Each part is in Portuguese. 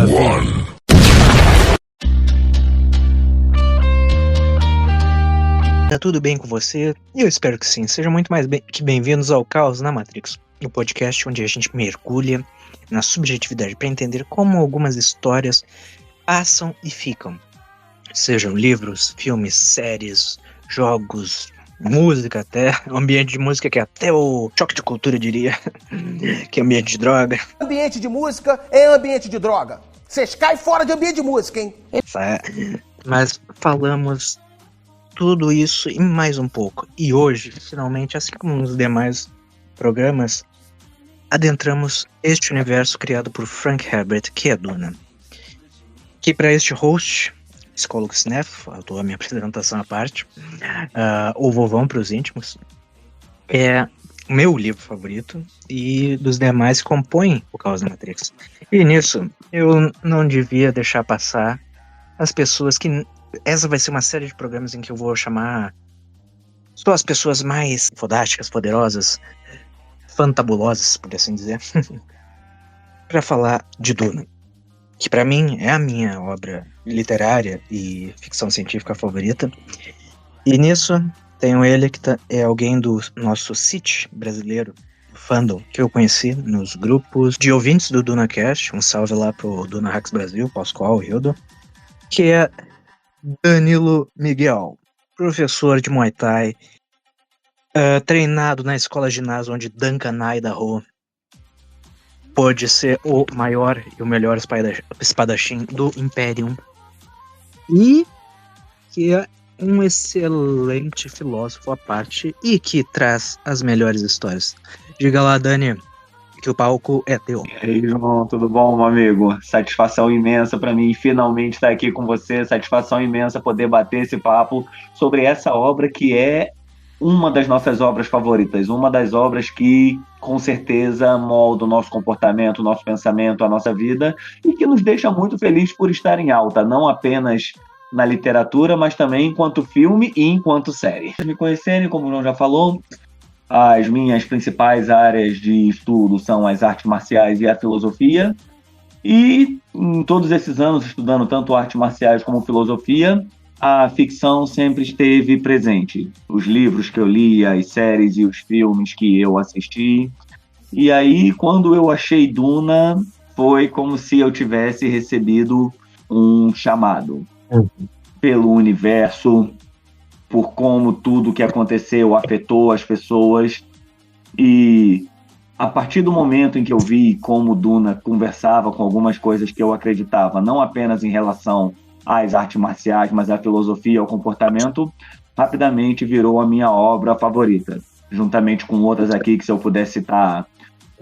one. Tá tudo bem com você? Eu espero que sim. Sejam muito mais que bem-vindos ao Caos na Matrix, o podcast onde a gente mergulha na subjetividade para entender como algumas histórias passam e ficam. Sejam livros, filmes, séries, jogos, música até, ambiente de música que até o choque de cultura diria, que é ambiente de droga. Ambiente de música é ambiente de droga. Vocês caem fora de ambiente de música, hein? Mas falamos tudo isso e mais um pouco. E hoje, finalmente, assim como nos demais programas, adentramos este universo criado por Frank Herbert, que é Duna. Que para este host, psicólogo Snef, eu dou a minha apresentação à parte, o Vovão para os íntimos, é o meu livro favorito e dos demais que compõem o Caos da Matrix. E nisso, eu não devia deixar passar as pessoas que... Essa vai ser uma série de programas em que eu vou chamar só as pessoas mais fodásticas, poderosas, fantabulosas, por assim dizer, para falar de Duna, que para mim é a minha obra literária e ficção científica favorita. E nisso tenho ele que é alguém do nosso site brasileiro, fandom, que eu conheci nos grupos de ouvintes do DunaCast. Um salve lá pro Duna Hacks Brasil, Pascoal e Hildo, que é Danilo Miguel, professor de Muay Thai, treinado na escola ginásio onde Duncan Idaho pode ser o maior e o melhor espadachim do Imperium, e que é um excelente filósofo à parte e que traz as melhores histórias. Diga lá, Dani, que o palco é teu. E aí, João, tudo bom, meu amigo? Satisfação imensa para mim finalmente estar aqui com você. Satisfação imensa poder bater esse papo sobre essa obra que é uma das nossas obras favoritas, uma das obras que com certeza molda o nosso comportamento, o nosso pensamento, a nossa vida e que nos deixa muito felizes por estar em alta, não apenas na literatura, mas também enquanto filme e enquanto série. Me conhecerem, como o João já falou, as minhas principais áreas de estudo são as artes marciais e a filosofia. E em todos esses anos, estudando tanto artes marciais como filosofia, a ficção sempre esteve presente. Os livros que eu li, as séries e os filmes que eu assisti. E aí, quando eu achei Duna, foi como se eu tivesse recebido um chamado pelo universo, por como tudo que aconteceu afetou as pessoas. E a partir do momento em que eu vi como Duna conversava com algumas coisas que eu acreditava, não apenas em relação às artes marciais, mas à filosofia, ao comportamento, rapidamente virou a minha obra favorita, juntamente com outras aqui que, se eu pudesse citar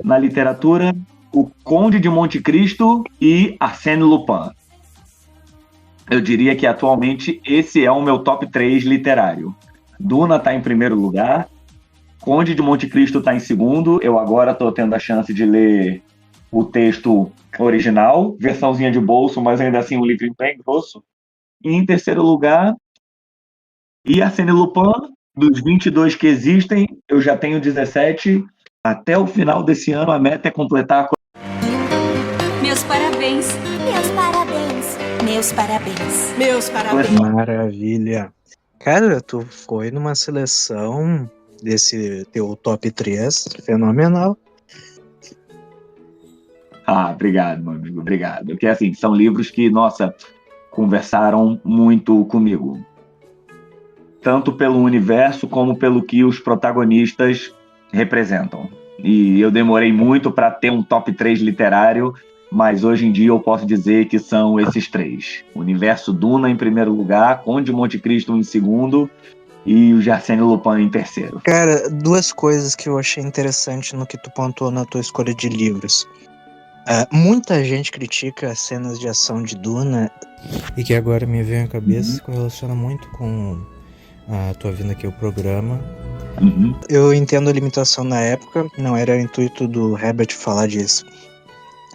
na literatura, O Conde de Monte Cristo e Arsène Lupin. Eu diria que atualmente esse é o meu top 3 literário. Duna está em primeiro lugar, Conde de Monte Cristo está em segundo. Eu agora estou tendo a chance de ler o texto original, versãozinha de bolso, mas ainda assim um livro bem grosso. E em terceiro lugar, e Arsène Lupin, dos 22 que existem, eu já tenho 17. Até o final desse ano a meta é completar Meus parabéns. Meus parabéns. Meus parabéns. Meus parabéns. Maravilha. Cara, tu foi numa seleção desse teu top 3 fenomenal. Obrigado, meu amigo, obrigado. Porque, assim, são livros que, nossa, conversaram muito comigo. Tanto pelo universo como pelo que os protagonistas representam. E eu demorei muito para ter um top 3 literário, mas hoje em dia eu posso dizer que são esses 3. O universo Duna em primeiro lugar, Conde de Monte Cristo em segundo e o Arsène Lupin em terceiro. Cara, duas coisas que eu achei interessante no que tu pontuou na tua escolha de livros. Muita gente critica as cenas de ação de Duna, e que agora me veio à cabeça, se correlaciona muito com a tua vinda aqui ao programa. Eu entendo a limitação na época, não era o intuito do Herbert falar disso.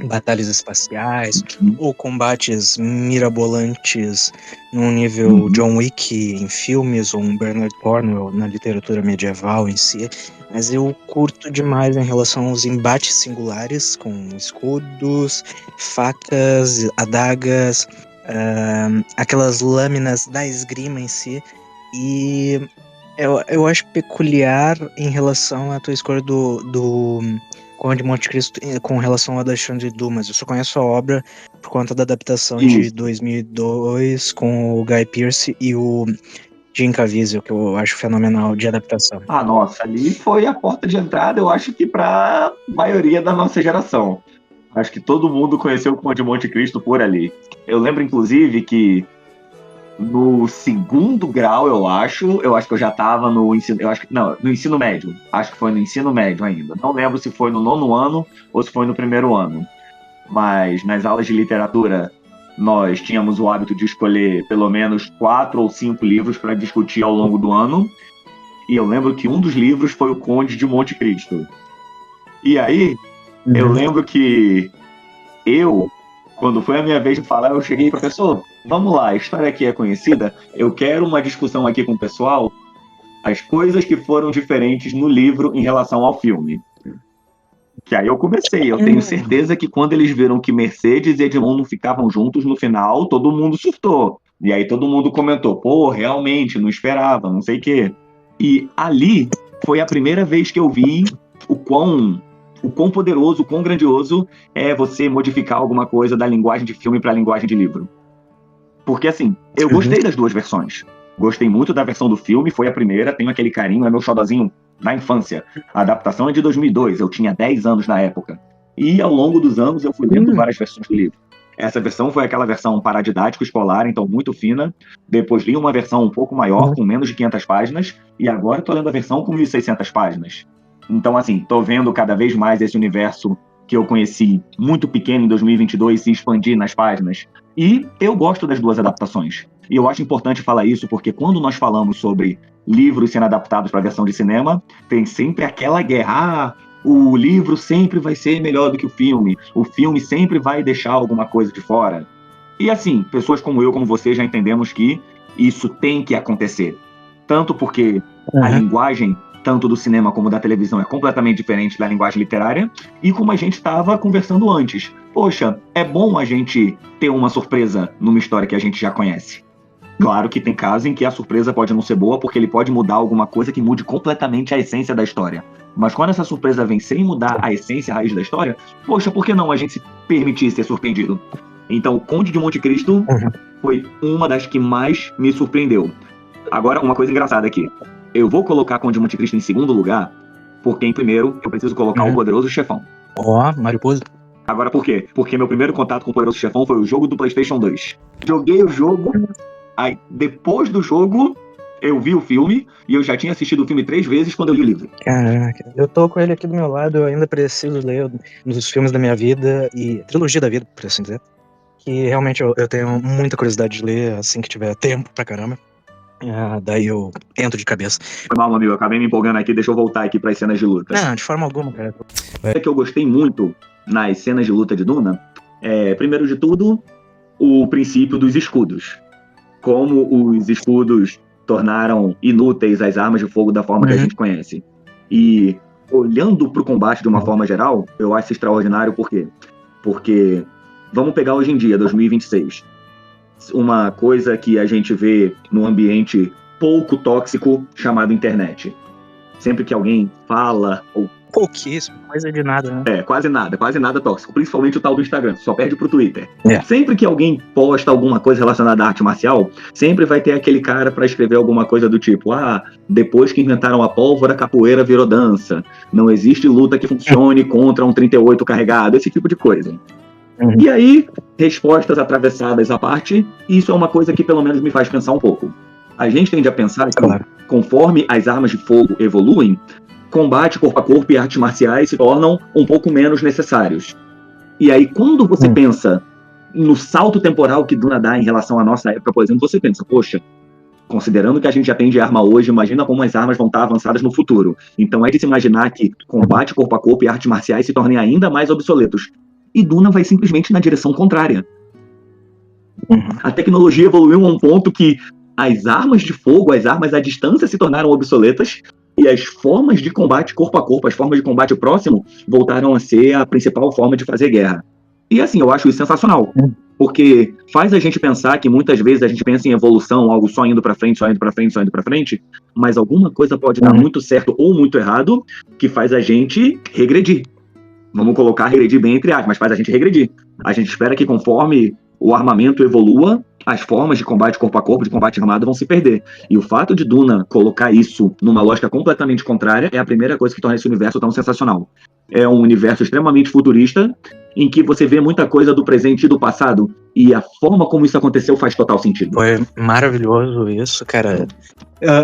Batalhas espaciais ou combates mirabolantes num nível John Wick em filmes ou um Bernard Cornwell na literatura medieval em si. Mas eu curto demais em relação aos embates singulares com escudos, facas, adagas, aquelas lâminas da esgrima em si. E eu acho peculiar em relação à tua escolha do Conde de Monte Cristo com relação ao Alexandre Dumas. Eu só conheço a obra por conta da adaptação de Isso. 2002 com o Guy Pearce e o Jim Caviezel, que eu acho fenomenal de adaptação. Ah, nossa, ali foi a porta de entrada, eu acho que pra maioria da nossa geração. Acho que todo mundo conheceu o Conde de Monte Cristo por ali. Eu lembro, inclusive, que no segundo grau, eu acho que eu já tava no ensino, no ensino médio. Acho que foi no ensino médio ainda. Não lembro se foi no 9º ano ou se foi no 1º ano. Mas nas aulas de literatura, nós tínhamos o hábito de escolher pelo menos 4 ou 5 livros para discutir ao longo do ano. E eu lembro que um dos livros foi o Conde de Monte Cristo. E aí, eu lembro que quando foi a minha vez de falar, eu cheguei, professor, vamos lá, a história aqui é conhecida, eu quero uma discussão aqui com o pessoal, as coisas que foram diferentes no livro em relação ao filme. Que aí eu comecei, eu tenho certeza que quando eles viram que Mercedes e Edmond não ficavam juntos no final, todo mundo surtou. E aí todo mundo comentou, pô, realmente, não esperava, não sei o quê. E ali foi a primeira vez que eu vi o quão poderoso, o quão grandioso é você modificar alguma coisa da linguagem de filme para a linguagem de livro. Porque assim, eu gostei das duas versões. Gostei muito da versão do filme, foi a primeira, tenho aquele carinho, é meu xodozinho da infância. A adaptação é de 2002, eu tinha 10 anos na época. E ao longo dos anos eu fui lendo várias versões do livro. Essa versão foi aquela versão paradidático escolar, então muito fina. Depois li uma versão um pouco maior, com menos de 500 páginas. E agora estou lendo a versão com 1.600 páginas. Então, assim, estou vendo cada vez mais esse universo que eu conheci muito pequeno em 2022 se expandir nas páginas. E eu gosto das duas adaptações. E eu acho importante falar isso porque quando nós falamos sobre livros sendo adaptados para a versão de cinema, tem sempre aquela guerra. O livro sempre vai ser melhor do que o filme sempre vai deixar alguma coisa de fora. E assim, pessoas como eu, como você, já entendemos que isso tem que acontecer. Tanto porque a linguagem, tanto do cinema como da televisão, é completamente diferente da linguagem literária, e como a gente estava conversando antes. Poxa, é bom a gente ter uma surpresa numa história que a gente já conhece. Claro que tem casos em que a surpresa pode não ser boa, porque ele pode mudar alguma coisa que mude completamente a essência da história. Mas quando essa surpresa vem sem mudar a essência, a raiz da história, poxa, por que não a gente se permitir ser surpreendido? Então, o Conde de Monte Cristo foi uma das que mais me surpreendeu. Agora, uma coisa engraçada aqui. Eu vou colocar Conde de Monte Cristo em segundo lugar, porque em primeiro eu preciso colocar o Poderoso Chefão. Mariposa. Agora, por quê? Porque meu primeiro contato com o Poderoso Chefão foi o jogo do PlayStation 2. Joguei o jogo, aí depois do jogo eu vi o filme, e eu já tinha assistido o filme 3 vezes quando eu li o livro. Caraca, eu tô com ele aqui do meu lado, eu ainda preciso ler nos filmes da minha vida, e trilogia da vida, por assim dizer, que realmente eu tenho muita curiosidade de ler assim que tiver tempo pra caramba. Daí eu entro de cabeça. Foi mal, meu amigo, eu acabei me empolgando aqui, deixa eu voltar aqui pras cenas de luta. Não, de forma alguma, cara. O que eu gostei muito nas cenas de luta de Duna é, primeiro de tudo, o princípio dos escudos. Como os escudos tornaram inúteis as armas de fogo da forma que a gente conhece. E olhando pro combate de uma forma geral, eu acho extraordinário. Por quê? Porque, vamos pegar hoje em dia, 2026, uma coisa que a gente vê num ambiente pouco tóxico chamado internet. Sempre que alguém fala ou pouquíssimo, coisa de nada, né? quase nada tóxico, principalmente o tal do Instagram, só perde pro Twitter. É. Sempre que alguém posta alguma coisa relacionada à arte marcial, sempre vai ter aquele cara pra escrever alguma coisa do tipo, depois que inventaram a pólvora, capoeira virou dança, não existe luta que funcione contra um 38 carregado, esse tipo de coisa. E aí, respostas atravessadas à parte, isso é uma coisa que pelo menos me faz pensar um pouco. A gente tende a pensar que, conforme as armas de fogo evoluem, combate corpo a corpo e artes marciais se tornam um pouco menos necessários. E aí, quando você pensa no salto temporal que Duna dá em relação à nossa época, por exemplo, você pensa, poxa, considerando que a gente já tem de arma hoje, imagina como as armas vão estar avançadas no futuro. Então é de se imaginar que combate corpo a corpo e artes marciais se tornem ainda mais obsoletos. E Duna vai simplesmente na direção contrária. A tecnologia evoluiu a um ponto que as armas de fogo, as armas à distância se tornaram obsoletas, E as formas de combate corpo a corpo, as formas de combate próximo, voltaram a ser a principal forma de fazer guerra. E assim, eu acho isso sensacional, porque faz a gente pensar que muitas vezes a gente pensa em evolução, algo só indo pra frente, só indo pra frente, só indo pra frente, mas alguma coisa pode dar muito certo ou muito errado, que faz a gente regredir. Vamos colocar regredir bem entre aspas, mas faz a gente regredir. A gente espera que conforme o armamento evolua, as formas de combate corpo a corpo, de combate armado, vão se perder. E o fato de Duna colocar isso numa lógica completamente contrária é a primeira coisa que torna esse universo tão sensacional. É um universo extremamente futurista, em que você vê muita coisa do presente e do passado, e a forma como isso aconteceu faz total sentido. Foi maravilhoso isso, cara.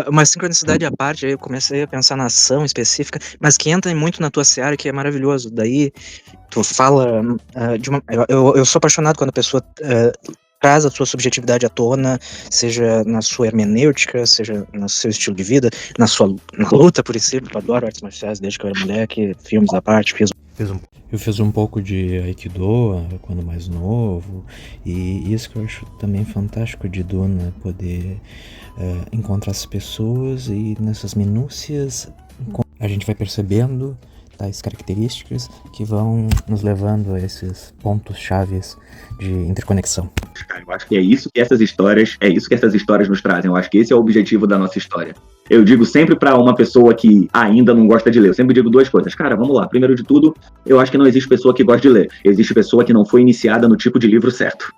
Uma sincronicidade à parte, aí eu comecei a pensar na ação específica, mas que entra muito na tua seara, que é maravilhoso. Daí, tu fala de uma... Eu sou apaixonado quando a pessoa traz a sua subjetividade à tona, seja na sua hermenêutica, seja no seu estilo de vida, na luta por si. Eu adoro artes marciais desde que eu era moleque, filmes à parte, Eu fiz um pouco de Aikido quando mais novo, e isso que eu acho também fantástico de Duna, poder encontrar as pessoas e nessas minúcias a gente vai percebendo tais características que vão nos levando a esses pontos chaves de interconexão. Cara, eu acho que é isso que essas histórias nos trazem. Eu acho que esse é o objetivo da nossa história. Eu digo sempre pra uma pessoa que ainda não gosta de ler, eu sempre digo duas coisas. Cara, vamos lá. Primeiro de tudo, eu acho que não existe pessoa que gosta de ler. Existe pessoa que não foi iniciada no tipo de livro certo.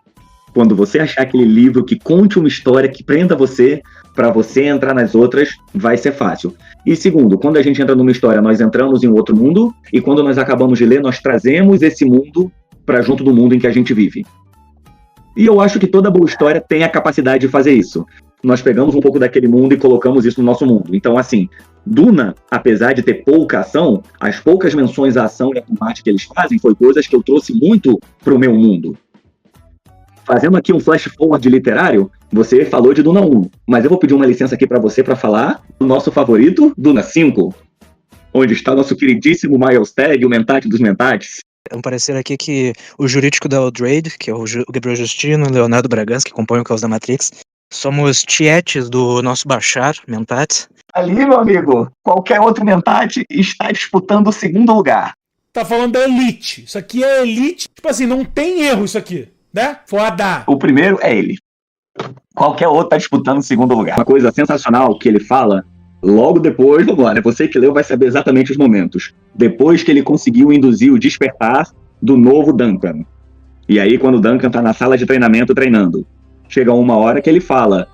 Quando você achar aquele livro que conte uma história que prenda você, pra você entrar nas outras, vai ser fácil. E segundo, quando a gente entra numa história, nós entramos em outro mundo, e quando nós acabamos de ler, nós trazemos esse mundo pra junto do mundo em que a gente vive. E eu acho que toda boa história tem a capacidade de fazer isso. Nós pegamos um pouco daquele mundo e colocamos isso no nosso mundo. Então, assim, Duna, apesar de ter pouca ação, as poucas menções à ação e à combate que eles fazem foi coisas que eu trouxe muito pro meu mundo. Fazendo aqui um flash forward literário, você falou de Duna 1, mas eu vou pedir uma licença aqui pra você pra falar do nosso favorito, Duna 5, onde está nosso queridíssimo Miles Teg, o Mentat dos Mentates. Vamos parecer aqui que o jurídico da Eldrade, que é o Gabriel Justino, o Leonardo Bragança, que compõem o Caos da Matrix, somos tietes do nosso Bashar, Mentat. Ali, meu amigo, qualquer outro Mentat está disputando o segundo lugar. Tá falando da elite. Isso aqui é elite. Tipo assim, não tem erro isso aqui, né? Foda! O primeiro é ele. Qualquer outro está disputando o segundo lugar. Uma coisa sensacional que ele fala logo depois, vamos lá, né? Você que leu vai saber exatamente os momentos. Depois que ele conseguiu induzir o despertar do novo Duncan. E aí, quando o Duncan tá na sala de treinamento treinando, chega uma hora que ele fala,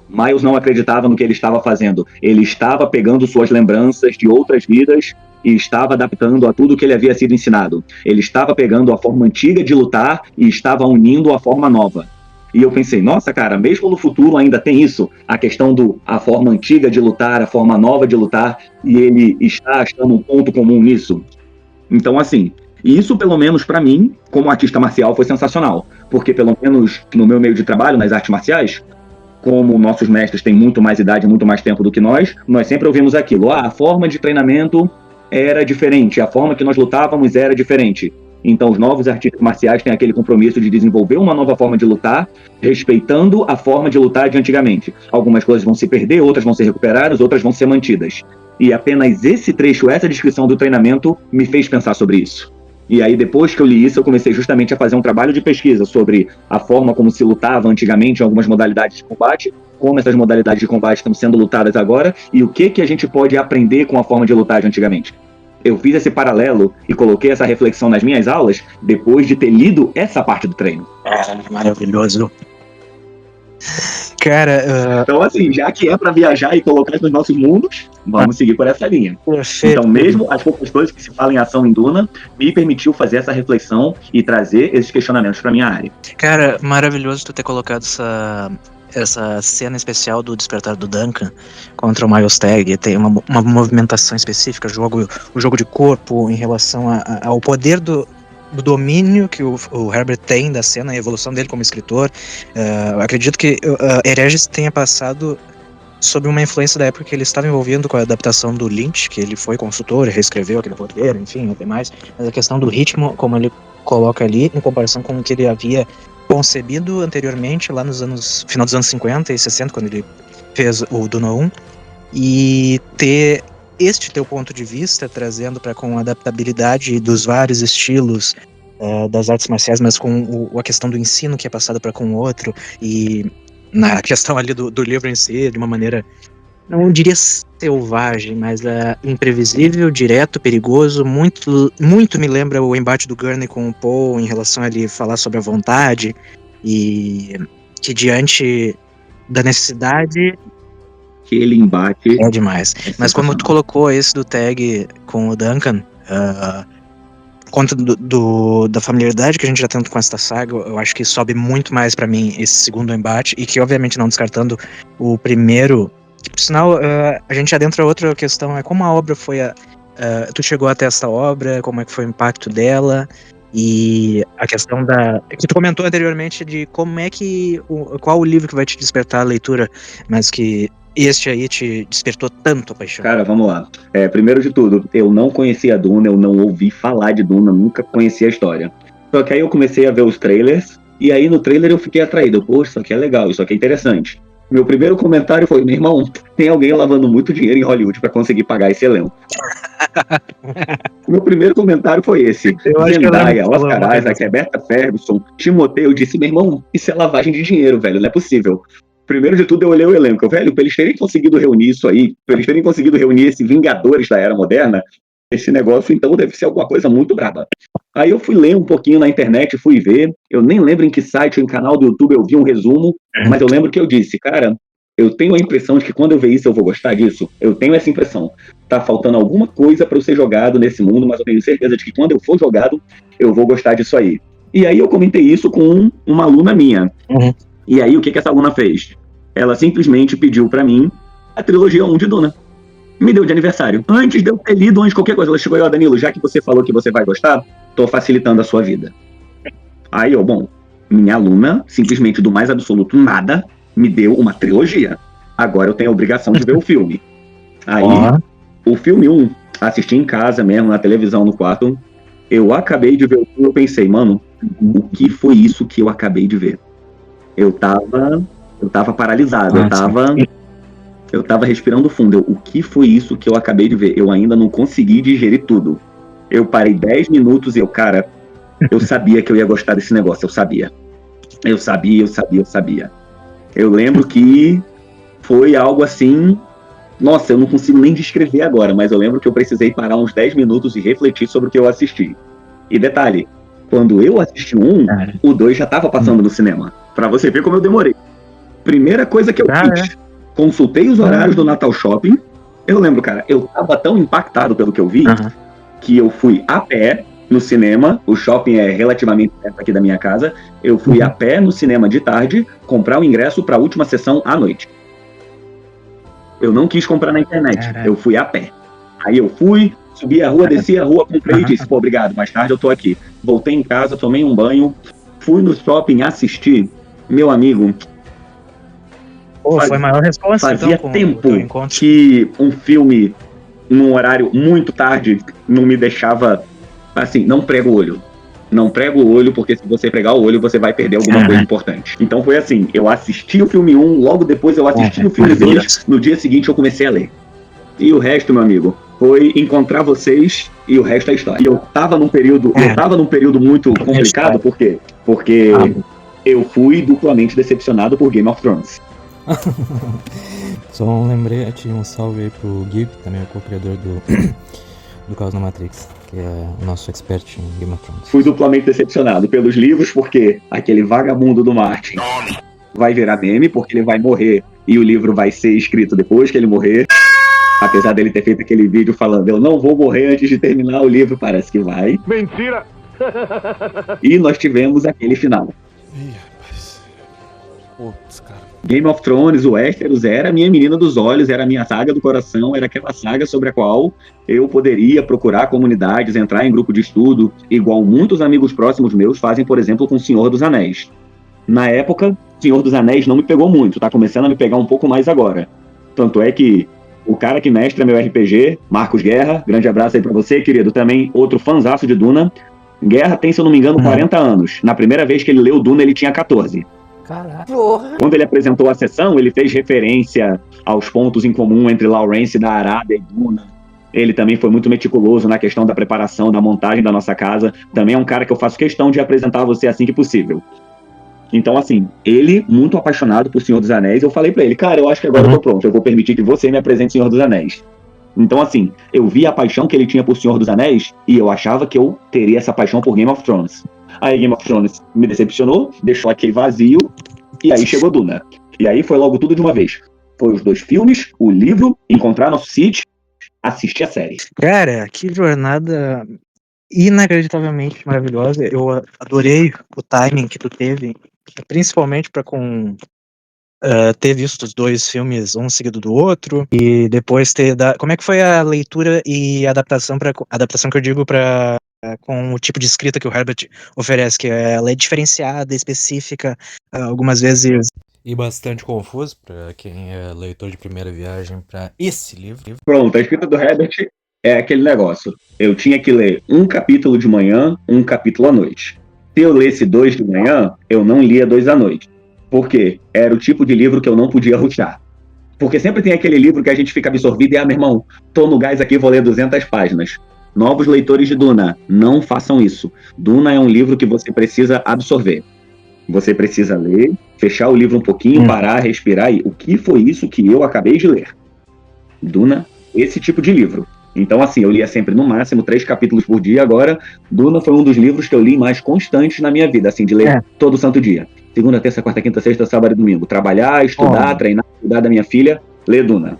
Miles não acreditava no que ele estava fazendo. Ele estava pegando suas lembranças de outras vidas e estava adaptando a tudo que ele havia sido ensinado. Ele estava pegando a forma antiga de lutar e estava unindo a forma nova. E eu pensei, nossa, cara, mesmo no futuro ainda tem isso, a questão a forma antiga de lutar, a forma nova de lutar, e ele está achando um ponto comum nisso. Então, assim, isso pelo menos pra mim, como artista marcial, foi sensacional, porque pelo menos no meu meio de trabalho, nas artes marciais, como nossos mestres têm muito mais idade, muito mais tempo do que nós sempre ouvimos aquilo, a forma de treinamento era diferente, a forma que nós lutávamos era diferente. Então, os novos artistas marciais têm aquele compromisso de desenvolver uma nova forma de lutar, respeitando a forma de lutar de antigamente. Algumas coisas vão se perder, outras vão ser recuperadas, outras vão ser mantidas. E apenas esse trecho, essa descrição do treinamento, me fez pensar sobre isso. E aí, depois que eu li isso, eu comecei justamente a fazer um trabalho de pesquisa sobre a forma como se lutava antigamente em algumas modalidades de combate, como essas modalidades de combate estão sendo lutadas agora, e o que a gente pode aprender com a forma de lutar de antigamente. Eu fiz esse paralelo e coloquei essa reflexão nas minhas aulas depois de ter lido essa parte do treino. Maravilhoso. Cara, Então, assim, já que é pra viajar e colocar nos nossos mundos, vamos seguir por essa linha. Perfeito. Então, mesmo as poucas coisas que se falam em ação em Duna, me permitiu fazer essa reflexão e trazer esses questionamentos pra minha área. Cara, maravilhoso tu ter colocado essa cena especial do despertar do Duncan contra o Miles Teg. Tem uma movimentação específica, o jogo de corpo em relação ao poder do domínio que o Herbert tem da cena, a evolução dele como escritor. Eu acredito que Hereges tenha passado sob uma influência da época que ele estava envolvido com a adaptação do Lynch, que ele foi consultor e reescreveu aquele roteiro, enfim, até mais. Mas a questão do ritmo, como ele coloca ali, em comparação com o que ele havia concebido anteriormente, lá final dos anos 50 e 60, quando ele fez o Duna 1. e ter este teu ponto de vista, trazendo para com a adaptabilidade dos vários estilos das artes marciais, mas com a questão do ensino que é passado para com o outro, e na questão ali do livro em si, de uma maneira, não diria selvagem, mas imprevisível, direto, perigoso, muito, muito me lembra o embate do Gurney com o Poe em relação a ele falar sobre a vontade, e que diante da necessidade... Aquele embate... É demais. Mas como tu colocou esse do Tag com o Duncan, conta da familiaridade que a gente já tem com essa saga, eu acho que sobe muito mais pra mim esse segundo embate, e que obviamente não descartando o primeiro, que por sinal a gente adentra outra questão, é como a obra foi tu chegou até essa obra, como é que foi o impacto dela, e a questão que tu comentou anteriormente de como é que qual o livro que vai te despertar a leitura, mas que este aí te despertou tanto a paixão. Cara, vamos lá. Primeiro de tudo, eu não conhecia a Duna, eu não ouvi falar de Duna, nunca conhecia a história. Só que aí eu comecei a ver os trailers, e aí no trailer eu fiquei atraído. Poxa, isso aqui é legal, isso aqui é interessante. Meu primeiro comentário foi, meu irmão, tem alguém lavando muito dinheiro em Hollywood pra conseguir pagar esse elenco. Meu primeiro comentário foi esse. Zendaya, Oscar Isaac, Rebecca Ferguson, Timothée, eu disse, meu irmão, isso é lavagem de dinheiro, velho, não é possível. Primeiro de tudo, eu olhei o elenco, velho, pra eles terem conseguido reunir isso aí, pra eles terem conseguido reunir esse Vingadores da Era Moderna, esse negócio, então, deve ser alguma coisa muito braba. Aí eu fui ler um pouquinho na internet, fui ver, eu nem lembro em que site ou em canal do YouTube eu vi um resumo, mas eu lembro que eu disse, cara, eu tenho a impressão de que quando eu ver isso eu vou gostar disso, eu tenho essa impressão. Tá faltando alguma coisa pra eu ser jogado nesse mundo, mas eu tenho certeza de que quando eu for jogado, eu vou gostar disso aí. E aí eu comentei isso com uma aluna minha. E aí o que essa aluna fez? Ela simplesmente pediu pra mim a trilogia 1 de Duna. Me deu de aniversário. Antes de eu ter lido, antes de qualquer coisa, ela chegou aí, Danilo, já que você falou que você vai gostar, tô facilitando a sua vida. Aí eu, bom, minha aluna, simplesmente do mais absoluto nada, me deu uma trilogia. Agora eu tenho a obrigação de ver o filme. Aí, o filme 1, assisti em casa mesmo, na televisão, no quarto. Eu acabei de ver o filme, eu pensei, mano, o que foi isso que eu acabei de ver? Eu tava paralisado, eu tava respirando fundo. O que foi isso que eu acabei de ver? Eu ainda não consegui digerir tudo. Eu parei 10 minutos e eu sabia que eu ia gostar desse negócio, eu sabia. Eu lembro que foi algo assim, nossa, eu não consigo nem descrever agora, mas eu lembro que eu precisei parar uns 10 minutos e refletir sobre o que eu assisti. E detalhe, quando eu assisti o 2 já tava passando no cinema. Pra você ver como eu demorei. Primeira coisa que eu fiz, consultei os horários do Natal Shopping. Eu lembro, cara, eu tava tão impactado pelo que eu vi, que eu fui a pé no cinema. O shopping é relativamente perto aqui da minha casa. Eu fui a pé no cinema de tarde, comprar o ingresso pra última sessão à noite. Eu não quis comprar na internet, eu fui a pé. Aí eu fui, subi a rua, desci a rua, comprei e disse, pô, obrigado, mais tarde eu tô aqui. Voltei em casa, tomei um banho, fui no shopping assistir. Meu amigo, foi a maior resposta. Fazia tempo que um filme num horário muito tarde não me deixava, assim, não prega o olho. Não prega o olho, porque se você pregar o olho, você vai perder alguma coisa importante. Então foi assim, eu assisti o filme 1, logo depois eu assisti o filme 2, no dia seguinte eu comecei a ler. E o resto, meu amigo, foi encontrar vocês e o resto é história. E eu tava num período muito complicado, por quê? Porque eu fui duplamente decepcionado por Game of Thrones. Só um lembrete, um salve aí pro Gui, que também é o co-criador do Caos na Matrix, que é o nosso expert em Game of Thrones. Fui duplamente decepcionado pelos livros, porque aquele vagabundo do Martin vai virar meme, porque ele vai morrer e o livro vai ser escrito depois que ele morrer. Apesar dele ter feito aquele vídeo falando, eu não vou morrer antes de terminar o livro, parece que vai. Mentira! E nós tivemos aquele final. Ih, rapaz. Putz, cara. Game of Thrones, o Westeros, era a minha menina dos olhos, era a minha saga do coração, era aquela saga sobre a qual eu poderia procurar comunidades, entrar em grupo de estudo, igual muitos amigos próximos meus fazem, por exemplo, com o Senhor dos Anéis. Na época, Senhor dos Anéis não me pegou muito, tá começando a me pegar um pouco mais agora. Tanto é que o cara que mestra meu RPG, Marcos Guerra, grande abraço aí pra você, querido, também outro fanzaço de Duna. Guerra tem, se eu não me engano, 40 anos. Na primeira vez que ele leu Duna, ele tinha 14. Caralho. Porra. Quando ele apresentou a sessão, ele fez referência aos pontos em comum entre Lawrence da Arábia e Duna. Ele também foi muito meticuloso na questão da preparação, da montagem da nossa casa. Também é um cara que eu faço questão de apresentar a você assim que possível. Então, assim, ele, muito apaixonado por Senhor dos Anéis, eu falei pra ele, cara, eu acho que agora eu tô pronto, eu vou permitir que você me apresente Senhor dos Anéis. Então, assim, eu vi a paixão que ele tinha por Senhor dos Anéis e eu achava que eu teria essa paixão por Game of Thrones. Aí Game of Thrones me decepcionou, deixou aquele vazio, e aí chegou Duna. E aí foi logo tudo de uma vez. Foi os 2 filmes, o livro, encontrar nosso Cid, assistir a série. Cara, que jornada inacreditavelmente maravilhosa. Eu adorei o timing que tu teve, principalmente pra ter visto os 2 filmes um seguido do outro e depois ter dado. Como é que foi a leitura e adaptação adaptação que eu digo para com o tipo de escrita que o Herbert oferece, que ela é diferenciada, específica, algumas vezes. E bastante confuso para quem é leitor de primeira viagem para esse livro. Pronto, a escrita do Herbert é aquele negócio. Eu tinha que ler um capítulo de manhã, um capítulo à noite. Se eu lesse 2 de manhã, eu não lia 2 à noite. Por quê? Era o tipo de livro que eu não podia rushar. Porque sempre tem aquele livro que a gente fica absorvido e, meu irmão, tô no gás aqui, vou ler 200 páginas. Novos leitores de Duna, não façam isso. Duna é um livro que você precisa absorver. Você precisa ler, fechar o livro um pouquinho, parar, respirar e o que foi isso que eu acabei de ler? Duna, esse tipo de livro. Então, assim, eu lia sempre no máximo 3 capítulos por dia. Agora, Duna foi um dos livros que eu li mais constantes na minha vida, assim, de ler todo santo dia. Segunda, terça, quarta, quinta, sexta, sábado e domingo. Trabalhar, estudar, treinar, cuidar da minha filha, ler Duna.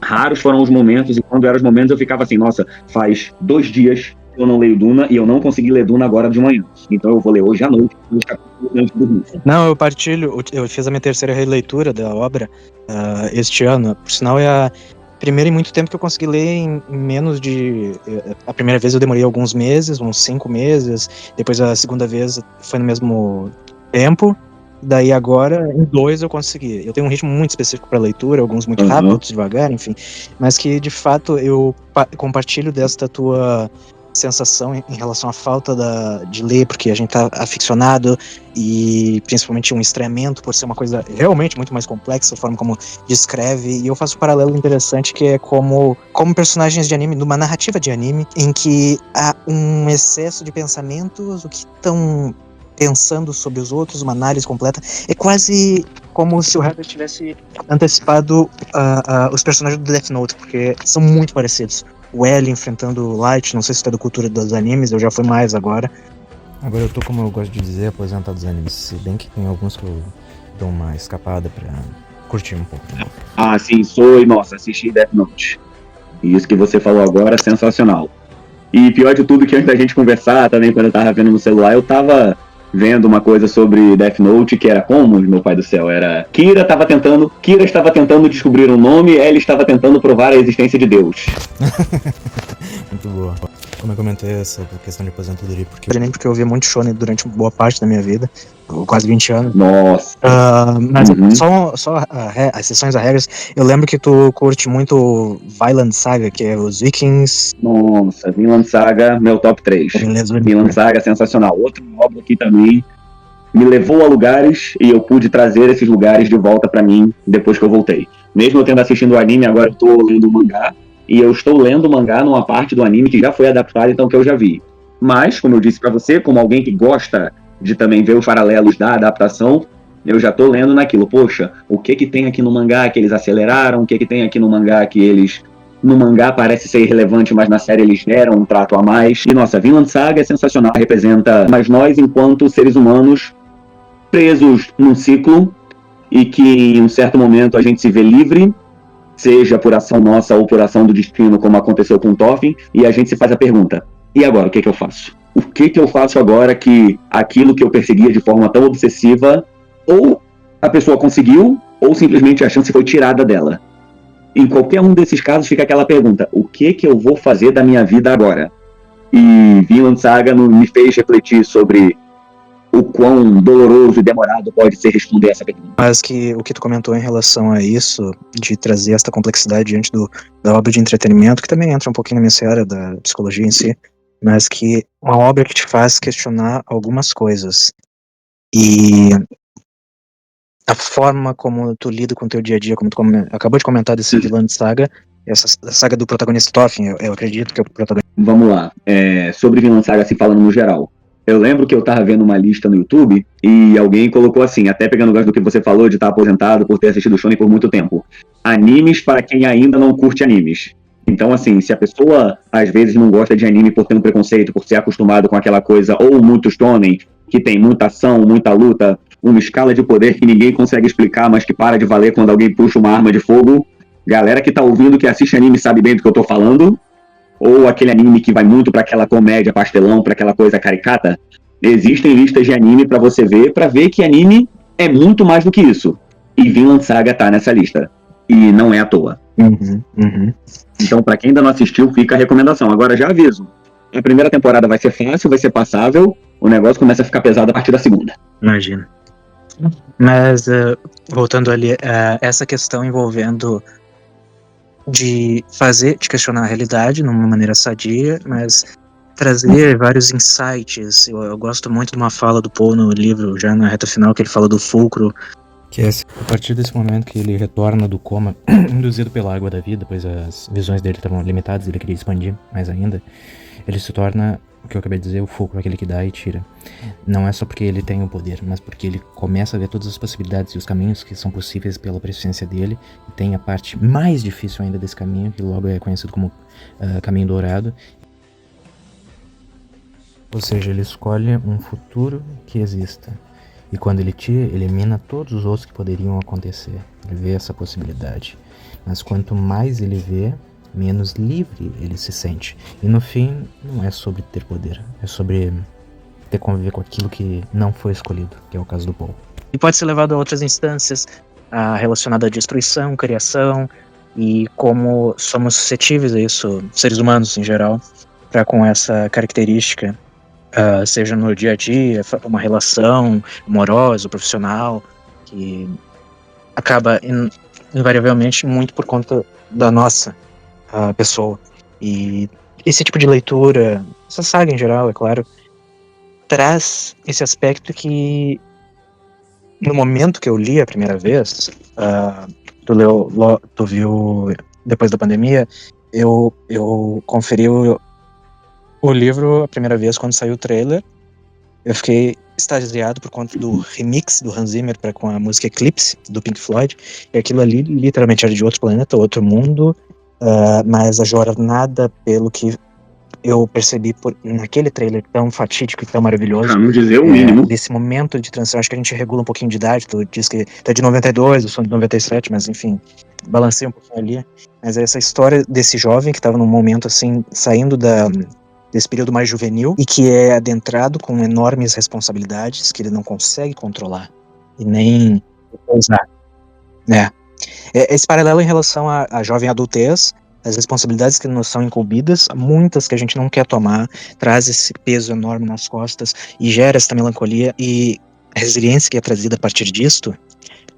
Raros foram os momentos, e quando eram os momentos eu ficava assim, nossa, faz 2 dias que eu não leio Duna e eu não consegui ler Duna agora de manhã. Então eu vou ler hoje à noite, os capítulos antes de dormir. Não, eu partilho, eu fiz a minha terceira releitura da obra este ano. Por sinal, é a primeira em muito tempo que eu consegui ler em menos de... A primeira vez eu demorei alguns meses, uns 5 meses. Depois a segunda vez foi no mesmo tempo. Daí agora, em 2 eu consegui. Eu tenho um ritmo muito específico para leitura, alguns muito rápido, outros devagar, enfim. Mas que, de fato, eu compartilho desta tua sensação em relação à falta de ler, porque a gente tá aficionado e principalmente um estranhamento por ser uma coisa realmente muito mais complexa, a forma como descreve, e eu faço um paralelo interessante que é como personagens de anime, numa narrativa de anime, em que há um excesso de pensamentos, o que estão pensando sobre os outros, uma análise completa, é quase como se o Herbert tivesse antecipado os personagens do Death Note, porque são muito parecidos. O L enfrentando o Light, não sei se tu é da cultura dos animes, eu já fui mais agora. Agora eu tô, como eu gosto de dizer, aposentado dos animes, se bem que tem alguns que eu dou uma escapada pra curtir um pouco também. Ah, sim, sou, e nossa, assisti Death Note. E isso que você falou agora é sensacional. E pior de tudo que antes da gente conversar, também quando eu tava vendo no celular, eu tava vendo uma coisa sobre Death Note, que era como, meu pai do céu, era... Kira estava tentando descobrir um nome, Ellie estava tentando provar a existência de Deus. Muito boa. Como eu comentei essa questão de aposentadoria, porque eu ouvia muito shonen durante boa parte da minha vida, quase 20 anos. Nossa. Mas só as exceções a regras, eu lembro que tu curte muito Vinland Saga, que é os Vikings. Nossa, Vinland Saga, meu top 3. Vinland Saga, sensacional. Outra obra que também me levou a lugares e eu pude trazer esses lugares de volta pra mim depois que eu voltei. Mesmo eu tendo assistido o anime, agora eu tô lendo o mangá, e eu estou lendo o mangá numa parte do anime que já foi adaptada, então que eu já vi. Mas, como eu disse pra você, como alguém que gosta de também ver os paralelos da adaptação, eu já tô lendo naquilo. Poxa, o que tem aqui no mangá que eles aceleraram? O que tem aqui no mangá que eles... No mangá parece ser irrelevante, mas na série eles deram um trato a mais. E, nossa, Vinland Saga é sensacional. Representa mais nós, enquanto seres humanos, presos num ciclo, e que em um certo momento a gente se vê livre, seja por ação nossa ou por ação do destino, como aconteceu com o Thorfinn, e a gente se faz a pergunta, e agora, o que eu faço? O que eu faço agora que aquilo que eu perseguia de forma tão obsessiva, ou a pessoa conseguiu, ou simplesmente a chance foi tirada dela? Em qualquer um desses casos fica aquela pergunta, o que eu vou fazer da minha vida agora? E Vinland Saga me fez refletir sobre o quão doloroso e demorado pode ser responder essa pergunta. Mas que o que tu comentou em relação a isso, de trazer esta complexidade diante da obra de entretenimento, que também entra um pouquinho na minha seara da psicologia em si, mas que uma obra que te faz questionar algumas coisas. E a forma como tu lida com o teu dia a dia, como tu acabou de comentar desse vilão de saga, essa saga do protagonista Thorfinn, eu acredito que é o protagonista. Vamos lá. Sobre Vinland Saga, se falando no geral. Eu lembro que eu tava vendo uma lista no YouTube e alguém colocou assim, até pegando o gancho do que você falou de estar aposentado por ter assistido Shonen por muito tempo. Animes para quem ainda não curte animes. Então, assim, se a pessoa às vezes não gosta de anime por ter um preconceito, por ser acostumado com aquela coisa, ou muito shonen, que tem muita ação, muita luta, uma escala de poder que ninguém consegue explicar, mas que para de valer quando alguém puxa uma arma de fogo, galera que tá ouvindo, que assiste anime sabe bem do que eu tô falando, ou aquele anime que vai muito pra aquela comédia pastelão, pra aquela coisa caricata, existem listas de anime pra você ver, pra ver que anime é muito mais do que isso. E Vinland Saga tá nessa lista. E não é à toa. Então, pra quem ainda não assistiu, fica a recomendação. Agora, já aviso. A primeira temporada vai ser fácil, vai ser passável, o negócio começa a ficar pesado a partir da segunda. Imagina. Mas, voltando ali, essa questão envolvendo de questionar a realidade de uma maneira sadia, mas trazer vários insights. Eu gosto muito de uma fala do Paul no livro, já na reta final, que ele fala do fulcro. Que é a partir desse momento que ele retorna do coma, induzido pela água da vida, pois as visões dele estavam limitadas, ele queria expandir mais ainda, ele se torna, o que eu acabei de dizer, o fulcro, aquele que dá e tira. Não é só porque ele tem o poder, mas porque ele começa a ver todas as possibilidades e os caminhos que são possíveis pela presciência dele, e tem a parte mais difícil ainda desse caminho, que logo é conhecido como caminho dourado. Ou seja, ele escolhe um futuro que exista. E quando ele tira, elimina todos os outros que poderiam acontecer. Ele vê essa possibilidade. Mas quanto mais ele vê, menos livre ele se sente. E no fim, não é sobre ter poder. É sobre ter que conviver com aquilo que não foi escolhido, que é o caso do Paul. E pode ser levado a outras instâncias relacionadas à destruição, criação, e como somos suscetíveis a isso, seres humanos em geral, para com essa característica. Seja no dia a dia, uma relação amorosa, profissional, que acaba invariavelmente muito por conta da nossa pessoa. E esse tipo de leitura, essa saga em geral, é claro, traz esse aspecto que no momento que eu li a primeira vez, tu viu depois da pandemia, eu conferi o livro a primeira vez quando saiu o trailer. Eu fiquei extasiado por conta do remix do Hans Zimmer com a música Eclipse, do Pink Floyd. E aquilo ali literalmente era de outro planeta, outro mundo. Mas a jornada, pelo que eu percebi naquele trailer tão fatídico e tão maravilhoso, Pra não dizer o mínimo. desse momento de transição, acho que a gente regula um pouquinho de idade. Tu diz que tu é de 92, eu sou de 97, mas enfim, balancei um pouquinho ali. Mas essa história desse jovem que estava num momento assim, saindo desse período mais juvenil, e que é adentrado com enormes responsabilidades que ele não consegue controlar e nem usar. Esse paralelo em relação à jovem adultez, as responsabilidades que nos são incumbidas, muitas que a gente não quer tomar, traz esse peso enorme nas costas e gera essa melancolia e resiliência que é trazida a partir disto,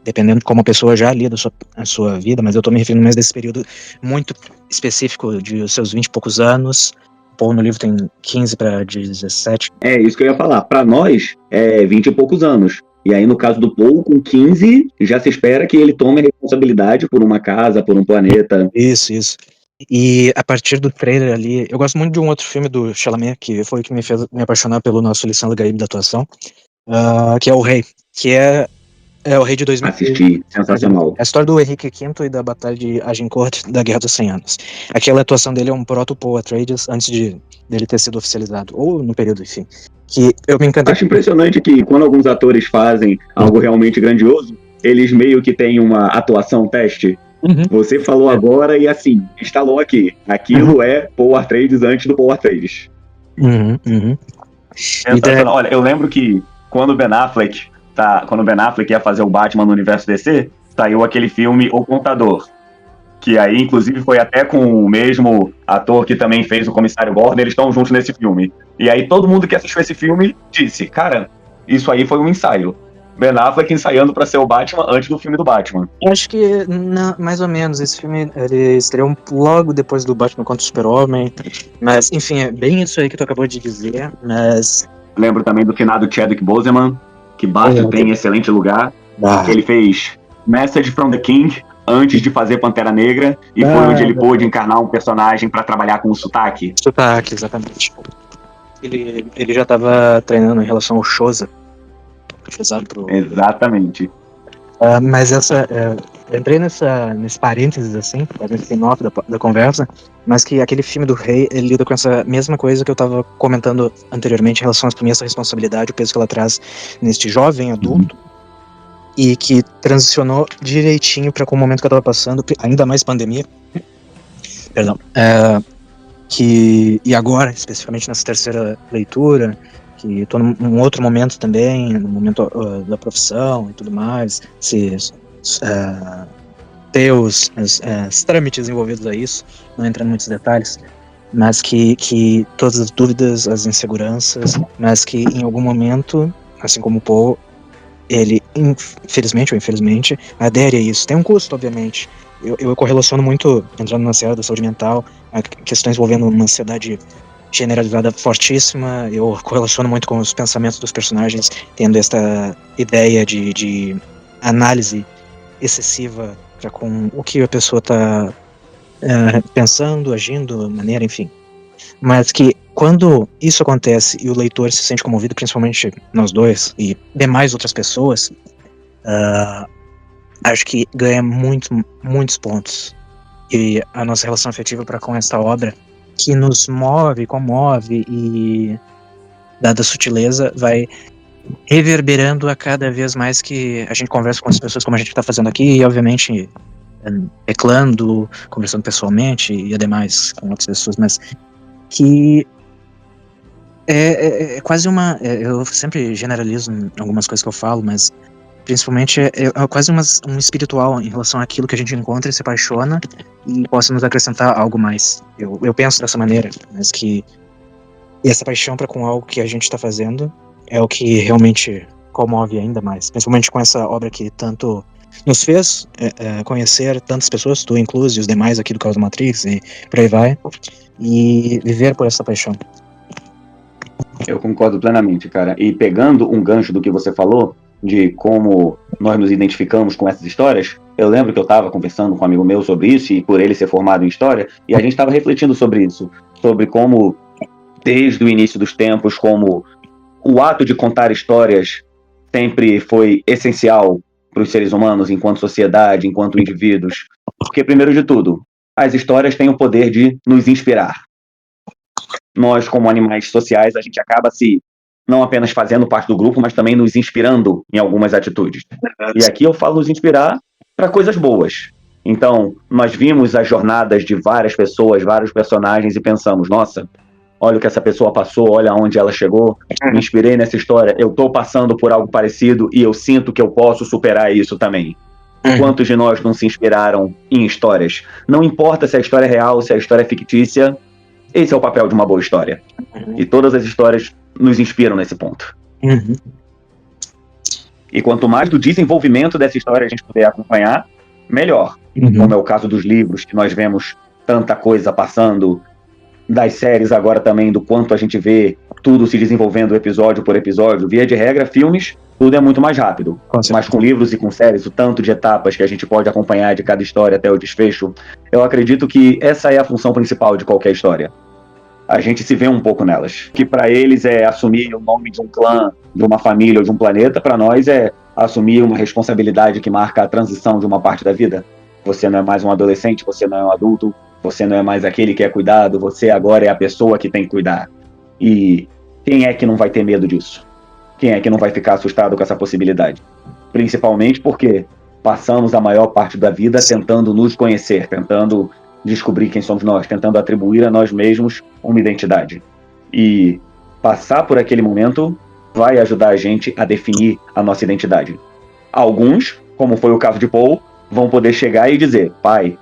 dependendo de como a pessoa já lida a sua vida, mas eu tô me referindo mais desse período muito específico de seus 20 e poucos anos. Paul no livro tem 15 para 17. É isso que eu ia falar. Pra nós, é 20 e poucos anos. E aí, no caso do Paul, com 15, já se espera que ele tome a responsabilidade por uma casa, por um planeta. Isso. E a partir do trailer ali, eu gosto muito de um outro filme do Chalamet, que foi o que me fez me apaixonar pelo nosso Alessandro Garibe da atuação, que é O Rei, que é o Rei de 2000. Assisti, sensacional. É a história do Henrique V e da Batalha de Agincourt da Guerra dos 100 Anos. Aquela atuação dele é um proto-Paul Atreides antes dele ter sido oficializado, ou no período, enfim. Que eu me encantei. Acho impressionante que quando alguns atores fazem algo realmente grandioso, eles meio que têm uma atuação teste. Você falou agora e assim, instalou aqui. Aquilo é Paul Atreides antes do Paul Atreides. Olha, eu lembro que quando o Ben Affleck ia fazer o Batman no universo DC, saiu aquele filme O Contador, que aí inclusive foi até com o mesmo ator que também fez o Comissário Gordon, eles estão juntos nesse filme. E aí todo mundo que assistiu esse filme disse, cara, isso aí foi um ensaio. Ben Affleck ensaiando pra ser o Batman antes do filme do Batman. Eu acho que, mais ou menos, esse filme ele estreou logo depois do Batman contra o Super-Homem, mas enfim, é bem isso aí que tu acabou de dizer, mas... Lembro também do finado Chadwick Boseman, que Bart tem em excelente lugar. Ele fez Message from the King antes de fazer Pantera Negra e foi onde ele pôde encarnar um personagem pra trabalhar com o sotaque. Sotaque, exatamente. Ele já tava treinando em relação ao Shoza. Exatamente. Mas entrei nesse parênteses, assim, nesse spin-off da conversa, mas que aquele filme do Rei, ele lida com essa mesma coisa que eu tava comentando anteriormente em relação a essa responsabilidade, o peso que ela traz neste jovem adulto, e que transicionou direitinho para com o momento que eu tava passando, ainda mais pandemia. Perdão. E agora, especificamente nessa terceira leitura, que estou num outro momento também, no momento da profissão e tudo mais, ter os trâmites envolvidos a isso, não entrando em muitos detalhes, mas que todas as dúvidas, as inseguranças, mas que em algum momento, assim como o Paul, ele, infelizmente ou infelizmente, adere a isso. Tem um custo, obviamente. Eu correlaciono muito, entrando na seara da saúde mental, a questões envolvendo uma ansiedade generalizada fortíssima. Eu correlaciono muito com os pensamentos dos personagens, tendo esta ideia de análise excessiva para com o que a pessoa está pensando, agindo, maneira, enfim. Mas que quando isso acontece e o leitor se sente comovido, principalmente nós dois e demais outras pessoas, acho que ganha muitos pontos. E a nossa relação afetiva para com esta obra, que nos move, comove e, dada a sutileza, vai reverberando a cada vez mais que a gente conversa com as pessoas, como a gente está fazendo aqui, e obviamente teclando, conversando pessoalmente e ademais com outras pessoas, mas que é quase uma... eu sempre generalizo em algumas coisas que eu falo, mas principalmente é quase um espiritual em relação àquilo que a gente encontra e se apaixona e possa nos acrescentar algo mais. Eu penso dessa maneira, mas que essa paixão para com algo que a gente está fazendo é o que realmente comove ainda mais, principalmente com essa obra que tanto nos fez conhecer tantas pessoas, tu inclusive, os demais aqui do Caos da Matrix e por aí vai, e viver por essa paixão. Eu concordo plenamente, cara. E pegando um gancho do que você falou, de como nós nos identificamos com essas histórias, eu lembro que eu estava conversando com um amigo meu sobre isso, e por ele ser formado em história, e a gente estava refletindo sobre isso, sobre como, desde o início dos tempos, como o ato de contar histórias sempre foi essencial para os seres humanos, enquanto sociedade, enquanto indivíduos. Porque, primeiro de tudo, as histórias têm o poder de nos inspirar. Nós, como animais sociais, a gente acaba se não apenas fazendo parte do grupo, mas também nos inspirando em algumas atitudes. E aqui eu falo nos inspirar para coisas boas. Então, nós vimos as jornadas de várias pessoas, vários personagens e pensamos, nossa, olha o que essa pessoa passou, olha onde ela chegou, me inspirei nessa história, eu estou passando por algo parecido e eu sinto que eu posso superar isso também. Quantos de nós não se inspiraram em histórias? Não importa se a história é real, se a história é fictícia, esse é o papel de uma boa história. E todas as histórias nos inspiram nesse ponto. E quanto mais do desenvolvimento dessa história a gente puder acompanhar, melhor. Como é o caso dos livros, que nós vemos tanta coisa passando, das séries agora também, do quanto a gente vê tudo se desenvolvendo episódio por episódio. Via de regra, filmes, tudo é muito mais rápido. Mas com livros e com séries, o tanto de etapas que a gente pode acompanhar de cada história até o desfecho, eu acredito que essa é a função principal de qualquer história. A gente se vê um pouco nelas. Que para eles é assumir o nome de um clã, de uma família ou de um planeta, para nós é assumir uma responsabilidade que marca a transição de uma parte da vida. Você não é mais um adolescente, você não é um adulto, você não é mais aquele que é cuidado, você agora é a pessoa que tem que cuidar. E quem é que não vai ter medo disso? Quem é que não vai ficar assustado com essa possibilidade? Principalmente porque passamos a maior parte da vida tentando nos conhecer, tentando descobrir quem somos nós, tentando atribuir a nós mesmos uma identidade. E passar por aquele momento vai ajudar a gente a definir a nossa identidade. Alguns, como foi o caso de Paul, vão poder chegar e dizer, pai,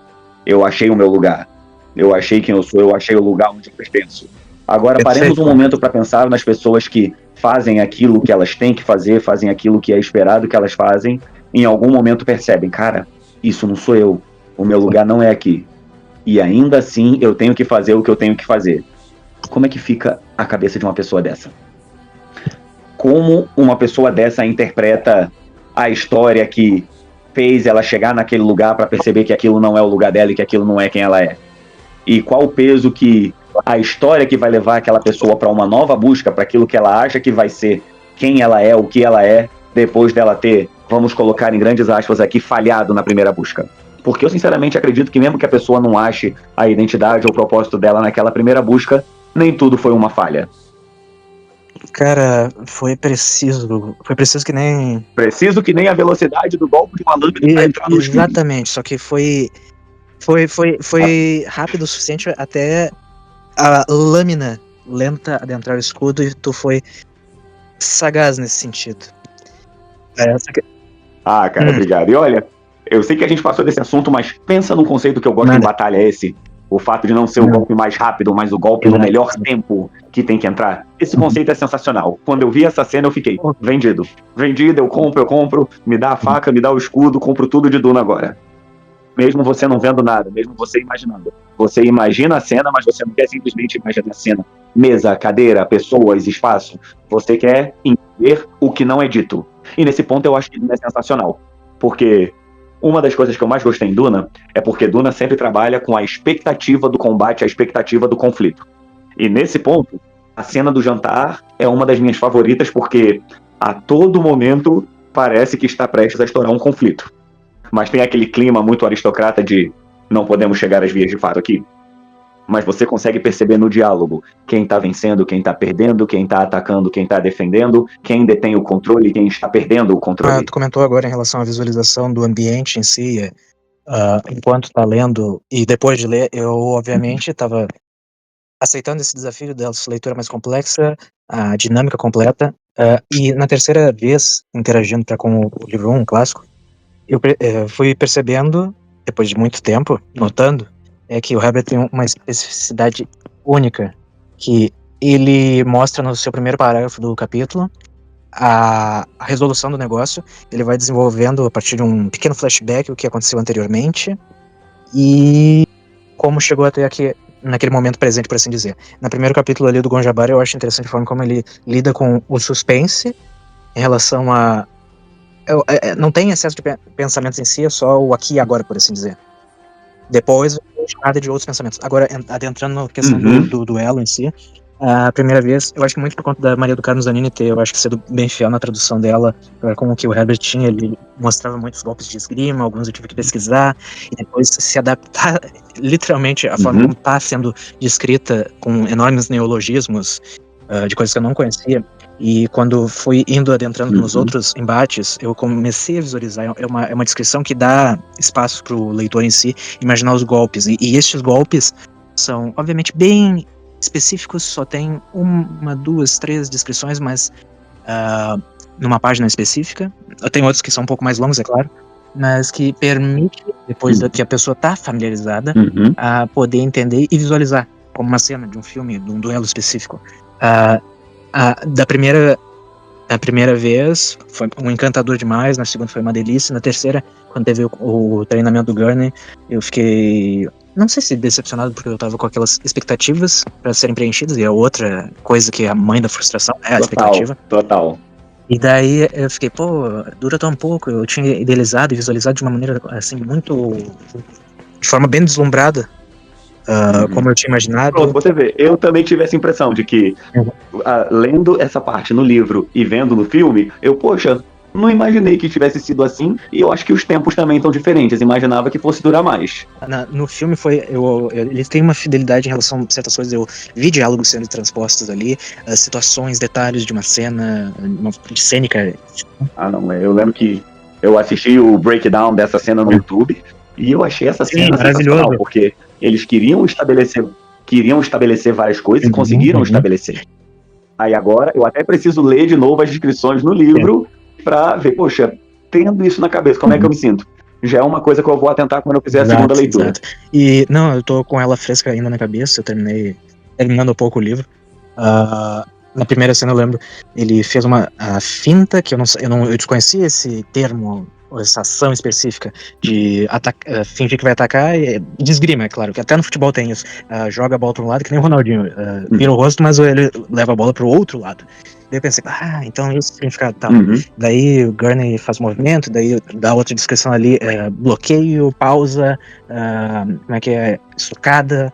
eu achei o meu lugar, eu achei quem eu sou, eu achei o lugar onde eu pertenço. Agora paremos um momento para pensar nas pessoas que fazem aquilo que elas têm que fazer, fazem aquilo que é esperado que elas fazem, em algum momento percebem, cara, isso não sou eu, o meu lugar não é aqui. E ainda assim eu tenho que fazer o que eu tenho que fazer. Como é que fica a cabeça de uma pessoa dessa? Como uma pessoa dessa interpreta a história que fez ela chegar naquele lugar para perceber que aquilo não é o lugar dela e que aquilo não é quem ela é. E qual o peso que a história que vai levar aquela pessoa para uma nova busca, para aquilo que ela acha que vai ser quem ela é, o que ela é, depois dela ter, vamos colocar em grandes aspas aqui, falhado na primeira busca. Porque eu sinceramente acredito que mesmo que a pessoa não ache a identidade ou o propósito dela naquela primeira busca, nem tudo foi uma falha. Cara, foi preciso que nem... Preciso que nem a velocidade do golpe de uma lâmina pra entrar no escudo. Exatamente, só que foi rápido o suficiente até a lâmina lenta adentrar o escudo e tu foi sagaz nesse sentido. Ah, cara, obrigado. E olha, eu sei que a gente passou desse assunto, mas pensa num conceito que eu gosto em batalha, esse. O fato de não ser o golpe mais rápido, mas o golpe no melhor tempo que tem que entrar. Esse conceito é sensacional. Quando eu vi essa cena, eu fiquei vendido. Vendido, eu compro. Me dá a faca, me dá o escudo, compro tudo de Duna agora. Mesmo você não vendo nada, mesmo você imaginando. Você imagina a cena, mas você não quer simplesmente imaginar a cena. Mesa, cadeira, pessoas, espaço. Você quer entender o que não é dito. E nesse ponto eu acho que Duna é sensacional. Porque uma das coisas que eu mais gostei em Duna é porque Duna sempre trabalha com a expectativa do combate, a expectativa do conflito. E nesse ponto, a cena do jantar é uma das minhas favoritas porque a todo momento parece que está prestes a estourar um conflito. Mas tem aquele clima muito aristocrata de não podemos chegar às vias de fato aqui. Mas você consegue perceber no diálogo quem está vencendo, quem está perdendo, quem está atacando, quem está defendendo, quem detém o controle e quem está perdendo o controle. Tu comentou agora em relação à visualização do ambiente em si, enquanto tá lendo, e depois de ler, eu obviamente estava aceitando esse desafio dessa leitura mais complexa, a dinâmica completa, e na terceira vez, interagindo com o livro 1, um clássico, eu fui percebendo, depois de muito tempo, notando, que o Herbert tem uma especificidade única, que ele mostra no seu primeiro parágrafo do capítulo a resolução do negócio. Ele vai desenvolvendo a partir de um pequeno flashback o que aconteceu anteriormente e como chegou até aqui naquele momento presente, por assim dizer. No primeiro capítulo ali do Gonjabar, eu acho interessante a forma como ele lida com o suspense em relação a... não tem excesso de pensamentos em si, é só o aqui e agora, por assim dizer. Depois, nada de outros pensamentos. Agora, adentrando na questão do duelo em si, a primeira vez, eu acho que muito por conta da Maria do Carmo Zanini ter, eu acho que sido bem fiel na tradução dela, com o que o Herbert tinha, ele mostrava muitos golpes de esgrima, alguns eu tive que pesquisar, e depois se adaptar, literalmente, a forma como está sendo descrita, com enormes neologismos, de coisas que eu não conhecia, e quando fui adentrando nos outros embates, eu comecei a visualizar, é uma descrição que dá espaço para o leitor em si imaginar os golpes, e estes golpes são, obviamente, bem específicos, só tem uma, duas, três descrições, mas numa página específica. Tem outros que são um pouco mais longos, é claro, mas que permite, depois que a pessoa está familiarizada, a poder entender e visualizar, como uma cena de um filme, de um duelo específico. Da primeira vez foi um encantador demais, na segunda foi uma delícia, na terceira, quando teve o treinamento do Gurney, eu fiquei, não sei se decepcionado, porque eu tava com aquelas expectativas para serem preenchidas, e é outra coisa que é a mãe da frustração, é a expectativa. Total. E daí eu fiquei, dura tão pouco, eu tinha idealizado e visualizado de uma maneira, assim, de forma bem deslumbrada, como eu tinha imaginado. Pronto, você vê, eu também tive essa impressão de que, lendo essa parte no livro e vendo no filme, não imaginei que tivesse sido assim, e eu acho que os tempos também estão diferentes, imaginava que fosse durar mais. No filme ele tem uma fidelidade em relação a certas coisas, eu vi diálogos sendo transpostos ali, situações, detalhes de uma cena, uma cênica. Não, eu lembro que eu assisti o breakdown dessa cena no YouTube, e eu achei essa cena sensacional, porque eles queriam estabelecer várias coisas e conseguiram estabelecer. Aí agora, eu até preciso ler de novo as descrições no livro, pra ver, tendo isso na cabeça, como é que eu me sinto? Já é uma coisa que eu vou atentar quando eu fizer a segunda leitura. Exato. E, não, eu tô com ela fresca ainda na cabeça, eu terminando um pouco o livro. na primeira cena eu lembro, ele fez a finta, que eu desconhecia esse termo, ou essa ação específica de fingir que vai atacar, e de esgrima, é claro, que até no futebol tem isso. Joga a bola para um lado, que nem o Ronaldinho, vira o rosto, mas ele leva a bola para o outro lado. Daí eu pensei, então esse significado tal. Daí o Gurney faz movimento, daí dá outra descrição ali, bloqueio, pausa, como é que é, estocada.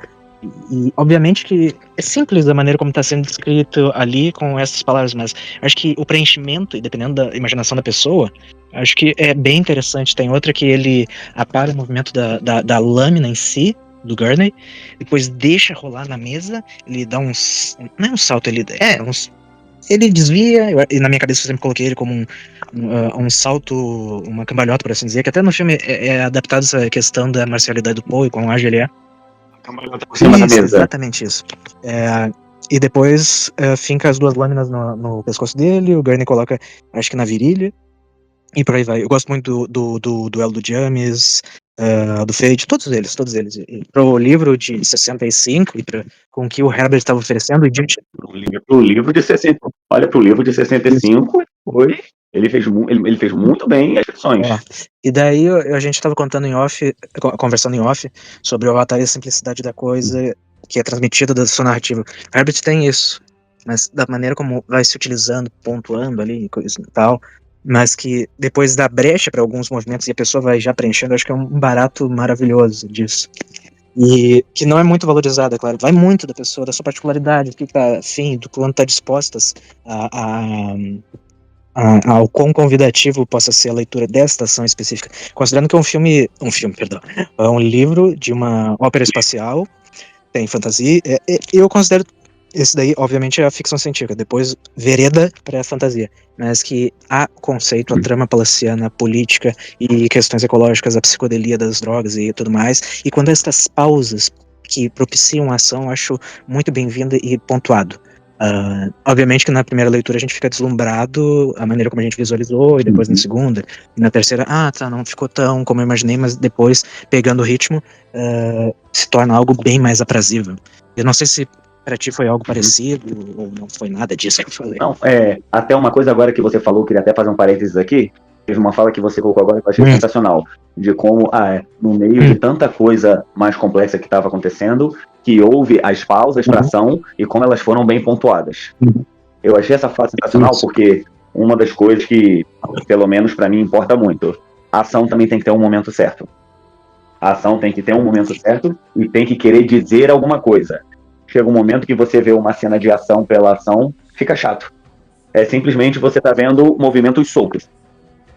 E obviamente que é simples da maneira como está sendo descrito ali com essas palavras, mas acho que o preenchimento, e dependendo da imaginação da pessoa, acho que é bem interessante. Tem outra que ele apaga o movimento da lâmina em si, do Gurney, depois deixa rolar na mesa, ele dá uns. Não é um salto, ele desvia, e na minha cabeça eu sempre coloquei ele como um salto, uma cambalhota, por assim dizer, que até no filme é adaptado essa questão da marcialidade do Poe e quão ágil ele é. Por cima da mesa. Exatamente isso. E depois finca as duas lâminas no pescoço dele, o Gurney coloca, acho que na virilha, e por aí vai. Eu gosto muito do duelo do James, do Fade, todos eles. E pro livro de 65, e com o que o Herbert estava oferecendo, e diante... Pro livro de 60. Olha, pro livro de 65, ele fez muito bem as lições. E daí a gente estava conversando em off, sobre o Avatar e a simplicidade da coisa que é transmitida da sua narrativa. Herbert tem isso, mas da maneira como vai se utilizando, pontuando ali, coisa e tal, mas que depois dá brecha para alguns movimentos e a pessoa vai já preenchendo, acho que é um barato maravilhoso disso. E que não é muito valorizado, é claro. Vai muito da pessoa, da sua particularidade, do que tá afim, do quanto tá dispostas ao quão convidativo possa ser a leitura desta ação específica. Considerando que é é um livro de uma ópera espacial, tem fantasia, eu considero esse daí, obviamente, é a ficção científica, depois vereda para a fantasia, mas que há conceito, a trama palaciana, a política e questões ecológicas, a psicodelia das drogas e tudo mais, e quando estas pausas que propiciam a ação, eu acho muito bem-vinda e pontuado. Obviamente que na primeira leitura a gente fica deslumbrado, a maneira como a gente visualizou, e depois na segunda, e na terceira, não ficou tão como eu imaginei, mas depois, pegando o ritmo, se torna algo bem mais aprazível. Eu não sei se pra ti foi algo parecido, ou não foi nada disso que eu falei. Não, até uma coisa agora que você falou, queria até fazer um parênteses aqui, teve uma fala que você colocou agora que eu achei sensacional, de como, no meio de tanta coisa mais complexa que estava acontecendo, que houve as pausas para ação e como elas foram bem pontuadas. Eu achei essa fala sensacional porque uma das coisas que, pelo menos para mim, importa muito, a ação também tem que ter um momento certo. A ação tem que ter um momento certo e tem que querer dizer alguma coisa. Chega um momento que você vê uma cena de ação pela ação, fica chato. É simplesmente você tá vendo movimentos soltos.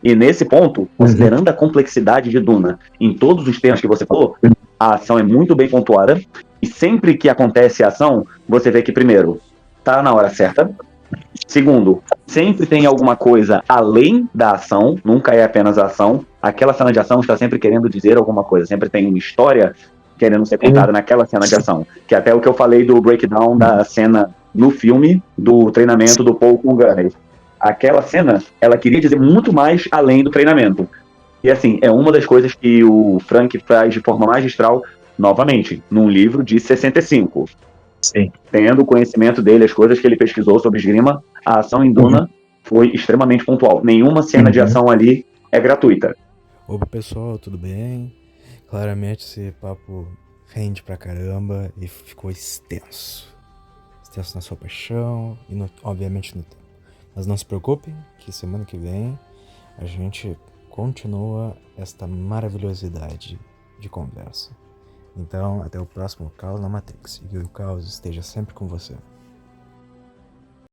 E nesse ponto, considerando a complexidade de Duna em todos os temas que você falou, a ação é muito bem pontuada. E sempre que acontece a ação, você vê que, primeiro, tá na hora certa. Segundo, sempre tem alguma coisa além da ação, nunca é apenas a ação. Aquela cena de ação está sempre querendo dizer alguma coisa, sempre tem uma história querendo ser contada naquela cena de ação. Que até o que eu falei do breakdown da cena no filme, do treinamento do Paul com o Gurney. Aquela cena, ela queria dizer muito mais além do treinamento. E assim, é uma das coisas que o Frank faz de forma magistral, novamente, num livro de 65. Sim. Tendo o conhecimento dele, as coisas que ele pesquisou sobre esgrima, a ação em Duna foi extremamente pontual. Nenhuma cena de ação ali é gratuita. Opa, pessoal, tudo bem? Claramente esse papo rende pra caramba e ficou extenso. Extenso na sua paixão e, obviamente, no tempo. Mas não se preocupem que semana que vem a gente continua esta maravilhosidade de conversa. Então, até o próximo Caos na Matrix. E que o caos esteja sempre com você.